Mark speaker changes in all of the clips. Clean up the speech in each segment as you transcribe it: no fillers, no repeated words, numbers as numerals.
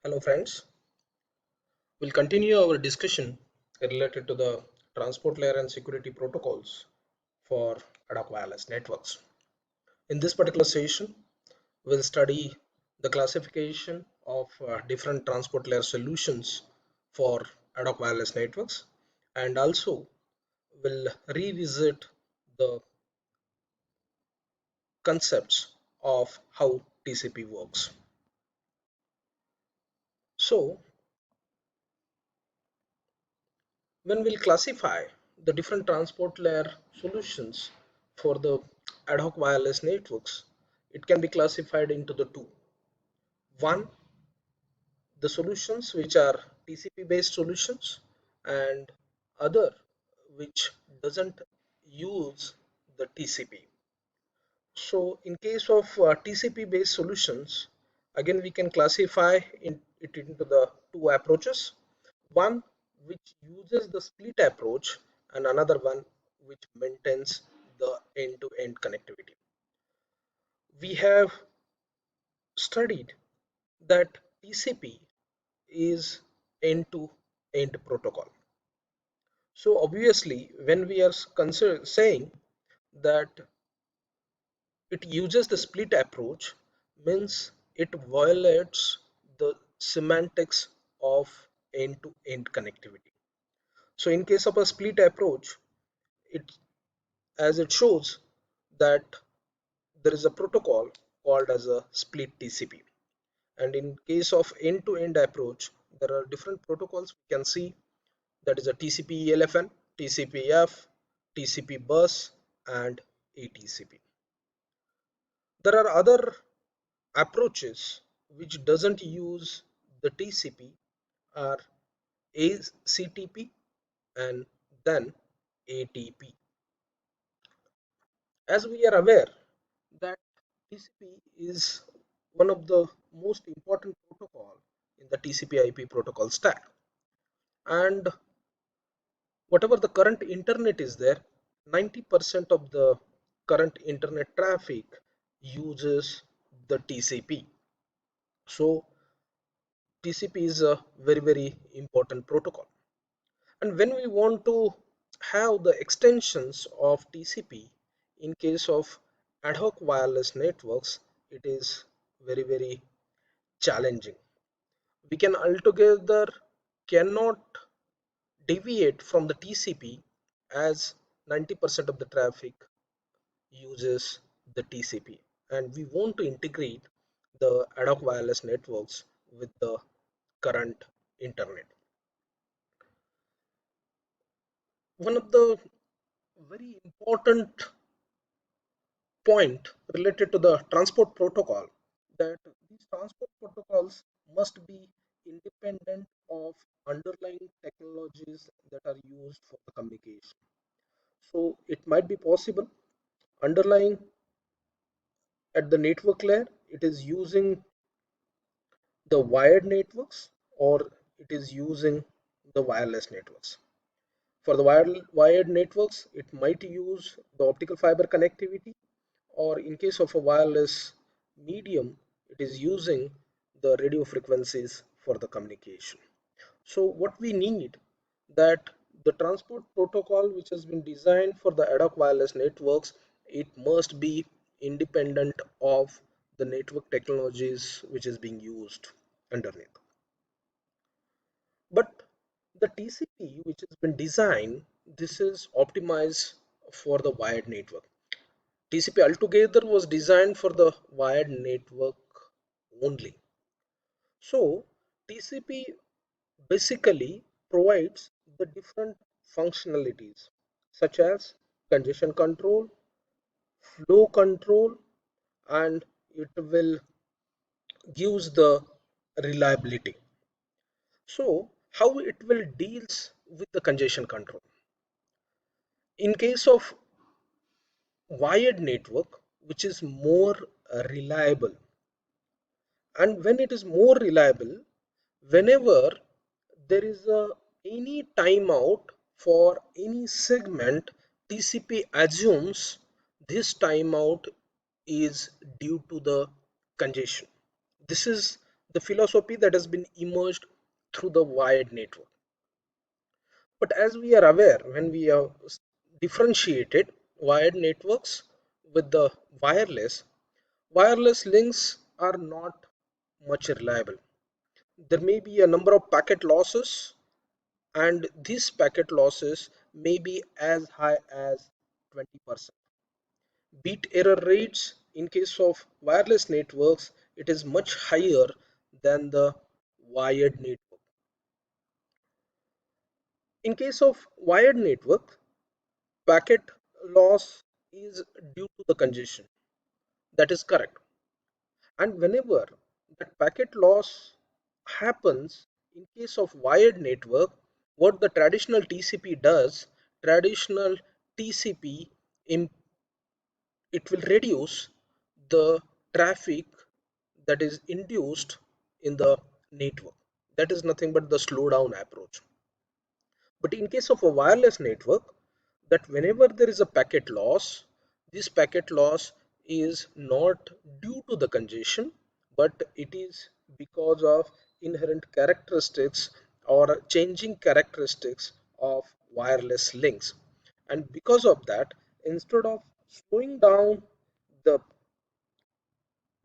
Speaker 1: Hello friends, we'll continue our discussion related to the transport layer and security protocols for ad hoc wireless networks. In this particular session, we'll study the classification of different transport layer solutions for ad hoc wireless networks, and also we'll revisit the concepts of how TCP works. So when we'll classify the different transport layer solutions for the ad hoc wireless networks, it can be classified into the two. One, the solutions which are TCP based solutions, and other which doesn't use the TCP. So in case of TCP based solutions, again we can classify it into the two approaches. One which uses the split approach and another one which maintains the end-to-end connectivity. We have studied that TCP is end-to-end protocol. So obviously when we are saying that it uses the split approach, means it violates the semantics of end-to-end connectivity. So in case of a split approach, it as it shows that there is a protocol called as a split TCP, and in case of end-to-end approach there are different protocols we can see, that is a TCP ELFN, TCP-F, TCP bus, and ATCP. There are other approaches which doesn't use the TCP are ACTP and then ATP. As we are aware that TCP is one of the most important protocol in the TCP IP protocol stack, and whatever the current internet is there, 90% of the current internet traffic uses the TCP. So TCP is a very important protocol, and when we want to have the extensions of TCP in case of ad hoc wireless networks, it is very challenging. We can altogether cannot deviate from the TCP, as 90% of the traffic uses the TCP, and we want to integrate the ad hoc wireless networks with the current internet. One of the very important point related to the transport protocol, that these transport protocols must be independent of underlying technologies that are used for the communication. So it might be possible underlying at the network layer it is using the wired networks, or it is using the wireless networks. For the wired networks, it might use the optical fiber connectivity, or in case of a wireless medium, it is using the radio frequencies for the communication. So what we need, that the transport protocol which has been designed for the ad hoc wireless networks, it must be independent of the network technologies which is being used underneath. But the TCP which has been designed, this is optimized for the wired network. TCP altogether was designed for the wired network only. So TCP basically provides the different functionalities such as congestion control, flow control, and it will gives the reliability. So how it will deals with the congestion control? In case of wired network, which is more reliable, and when it is more reliable, whenever there is any timeout for any segment, TCP assumes this timeout is due to the congestion. This is the philosophy that has been emerged through the wired network. But as we are aware, when we have differentiated wired networks with the wireless links are not much reliable. There may be a number of packet losses, and these packet losses may be as high as 20%. Bit error rates in case of wireless networks, it is much higher than the wired network. In case of wired network, packet loss is due to the congestion. That is correct. And whenever that packet loss happens in case of wired network, what the traditional TCP does, traditional TCP, it will reduce the traffic that is induced in the network. That is nothing but the slowdown approach. But in case of a wireless network, that whenever there is a packet loss, this packet loss is not due to the congestion, but it is because of inherent characteristics or changing characteristics of wireless links. And because of that, instead of slowing down the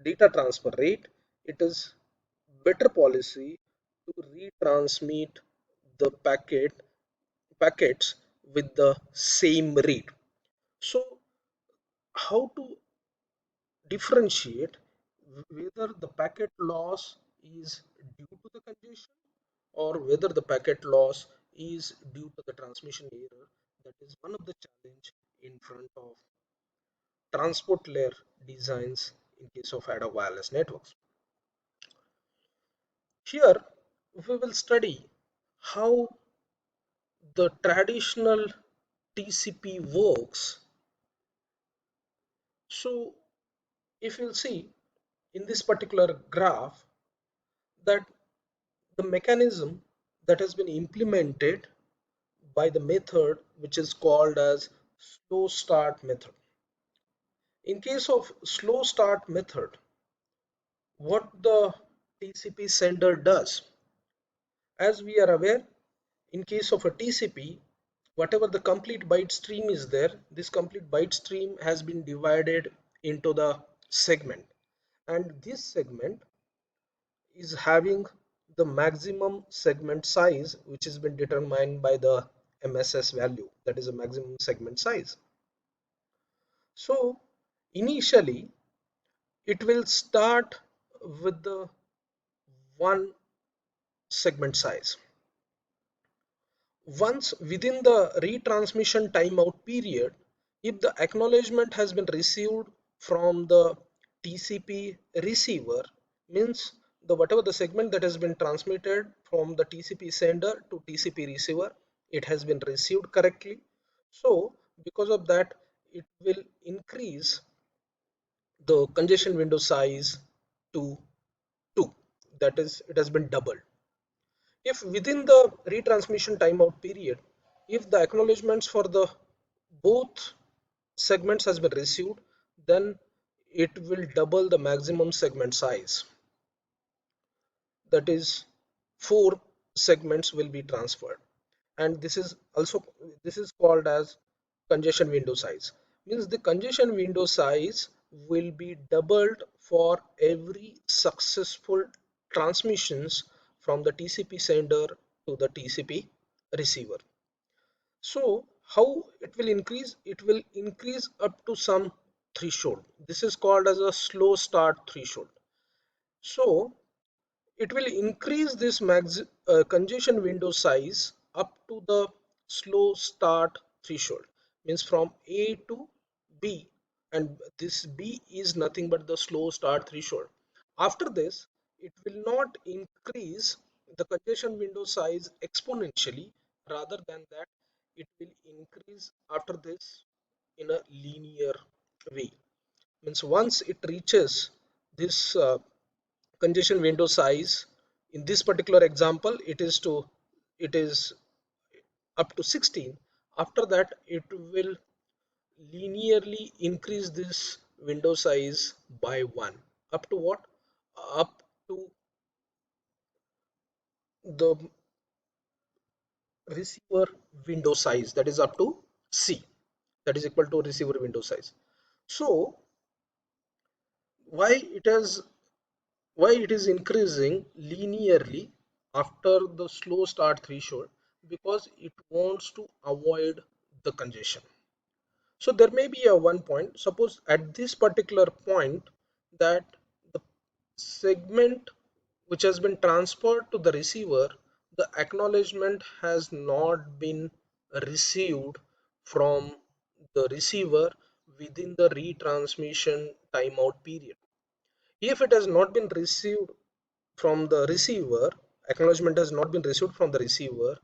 Speaker 1: data transfer rate, it is better policy to retransmit the packets with the same rate. So how to differentiate whether the packet loss is due to the congestion or whether the packet loss is due to the transmission error? That is one of the challenge in front of transport layer designs in case of ad hoc wireless networks. Here we will study how the traditional TCP works. So if you'll see in this particular graph that the mechanism that has been implemented by the method which is called as slow start method. In case of slow start method, what the TCP sender does, as we are aware, in case of a TCP, whatever the complete byte stream is there, this complete byte stream has been divided into the segment, and this segment is having the maximum segment size which has been determined by the MSS value, that is a maximum segment size. So initially it will start with the one segment size. Once within the retransmission timeout period, if the acknowledgement has been received from the TCP receiver, means the whatever the segment that has been transmitted from the TCP sender to TCP receiver, it has been received correctly. So because of that, it will increase the congestion window size to 2. That is, it has been doubled. If within the retransmission timeout period, if the acknowledgements for the both segments has been received, then it will double the maximum segment size. That is, 4 segments will be transferred, and this is called as congestion window size. Means the congestion window size will be doubled for every successful transmissions from the TCP sender to the TCP receiver. So how it will increase? It will increase up to some threshold. This is called as a slow start threshold. So it will increase this congestion window size up to the slow start threshold, means from A to B, and this B is nothing but the slow start threshold. After this, it will not increase the congestion window size exponentially, rather than that it will increase after this in a linear way. Means once it reaches this congestion window size, in this particular example it is up to 16. After that it will linearly increase this window size by 1, up to what? Up to the receiver window size, that is up to C, that is equal to receiver window size. So why it has why it is increasing linearly after the slow start threshold? Because it wants to avoid the congestion. So there may be a one point, suppose at this particular point that the segment which has been transferred to the receiver, the acknowledgement has not been received from the receiver within the retransmission timeout period. If it has not been received from the receiver, acknowledgement has not been received from the receiver,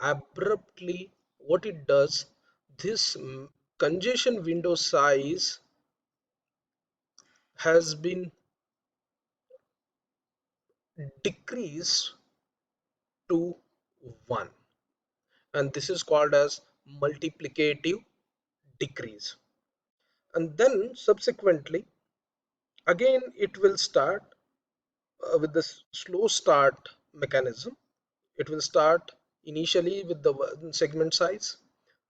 Speaker 1: abruptly what it does, this congestion window size has been decreased to 1, and this is called as multiplicative decrease. And then subsequently again it will start with this slow start mechanism. It will start initially with the segment size,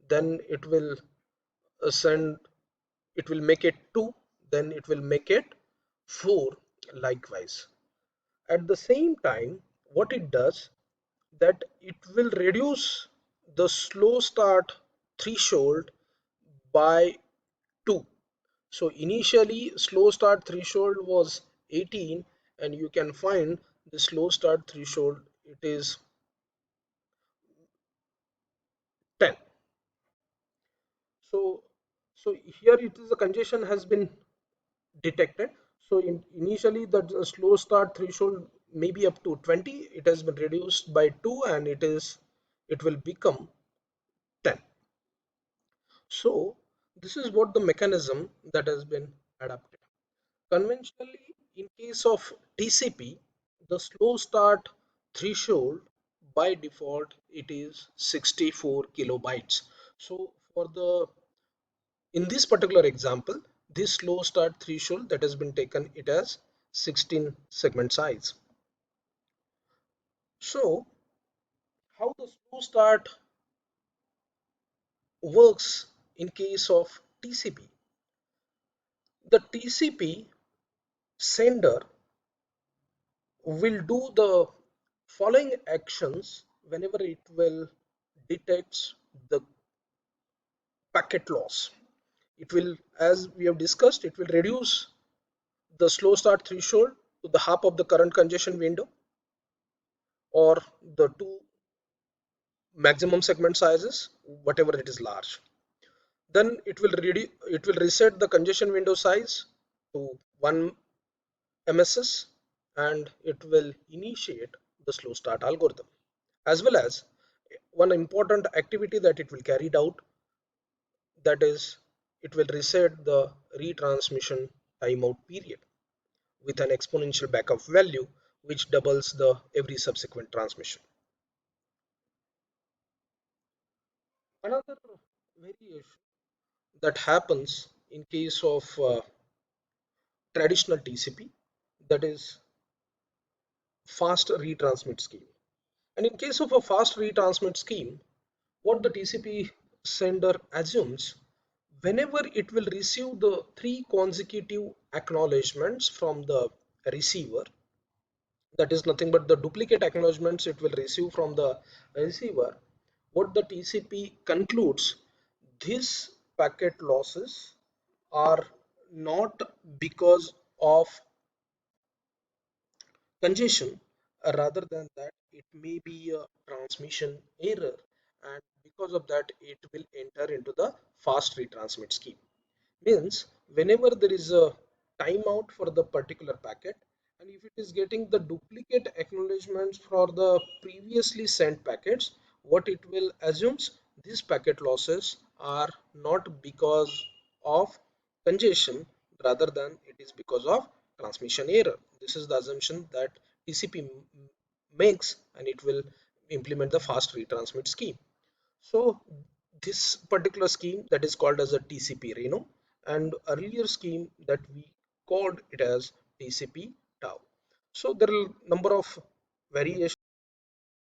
Speaker 1: then it will send, it will make it 2, then it will make it 4, likewise. At the same time, what it does, that it will reduce the slow start threshold by 2. So initially slow start threshold was 18, and you can find the slow start threshold, it is 10. So so here it is, a congestion has been detected. So initially the slow start threshold may be up to 20, it has been reduced by 2 and it will become 10. So this is what the mechanism that has been adapted. Conventionally, in case of TCP, the slow start threshold by default it is 64 kilobytes. So for the, in this particular example, this slow start threshold that has been taken, it has 16 segment size. So how the slow start works in case of TCP? The TCP sender will do the following actions whenever it will detects the packet loss. It will, as we have discussed, it will reduce the slow start threshold to the half of the current congestion window or the two maximum segment sizes, whatever it is large. Then it will reset the congestion window size to 1 MSS, and it will initiate the slow start algorithm. As well as one important activity that it will carry out, that is, it will reset the retransmission timeout period with an exponential backup value which doubles the every subsequent transmission. Another variation that happens in case of traditional TCP, that is fast retransmit scheme. And in case of a fast retransmit scheme, what the TCP sender assumes, whenever it will receive the 3 consecutive acknowledgements from the receiver, that is nothing but the duplicate acknowledgements it will receive from the receiver, what the TCP concludes, these packet losses are not because of congestion, rather than that it may be a transmission error, and because of that it will enter into the fast retransmit scheme. Means whenever there is a timeout for the particular packet, and if it is getting the duplicate acknowledgements for the previously sent packets, what it will assumes, these packet losses are not because of congestion, rather than it is because of transmission error. This is the assumption that TCP makes, and it will implement the fast retransmit scheme. So this particular scheme that is called as a TCP Reno, and earlier scheme that we called it as TCP Tau. So there are number of variations